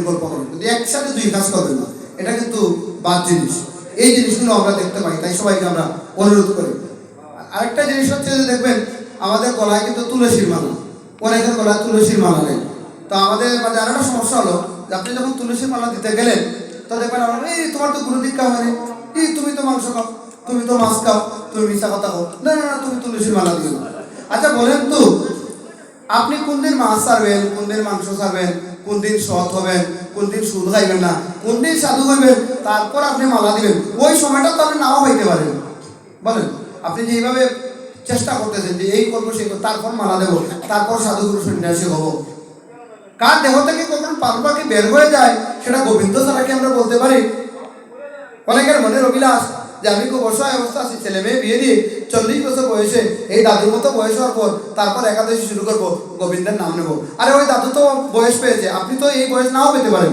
গল্প করবেন, কিন্তু একসাথে দুই কাজ করবেন না, এটা কিন্তু বাদ জিনিস। এই জিনিসগুলো আমরা দেখতে পাই, তাই সবাইকে আমরা অনুরোধ করি। আরেকটা জিনিস হচ্ছে যে দেখবেন আমাদের গলায় কিন্তু তুলসীর মালা, অনেকের গলায় তুলসীর মালা নেই। তো আমাদের মাঝে আরেকটা সমস্যা হলো যে আপনি যখন তুলসীর মালা দিতে গেলেন তো দেখবেন আমরা এই তোমার তো গুরু দীক্ষা হয়নি, এই তুমি তো মাংস খাও, তুমি তো মাছ খাও, তুমি মিথ্যা কথা খাও, না না না তুমি তুলসীর মালা দিও। আচ্ছা বলেন তো, আপনি কোন দিন মাছ ছাড়বেন, কোন দিন মাংস ছাড়বেন, কোন দিন সৎ হবেন, কোন দিন সুদ খাইবেন না, কোন দিন সাধু হইবেন, তারপর আপনি মালা দিবেন? ওই সময়টা তো আপনি নাও হইতে পারেন। বলেন, আপনি যেইভাবে চেষ্টা করতেছেন যে এই করবো সেই করবো, তারপর মালা দেবো, তারপর সাধুগুরু সন্ন্যাসী হবো, কার দেহ থেকে কখন পান পাখি বের হয়ে যায় সেটা গোবিন্দ ছাড়া কি আমরা বলতে পারি? অনেকের মনের অভিলাষ যে আমি খুব অসহায় অবস্থা আছি, ছেলে মেয়ে বিয়ে দিয়ে 40 বছর বয়সে এই দাদুর মতো বয়স হওয়ার পর তারপর একাদশী শুরু করবো, গোবিন্দের নাম নেবো। আরে ওই দাদু তো বয়স পেয়েছে, আপনি তো এই বয়স নাও পেতে পারেন।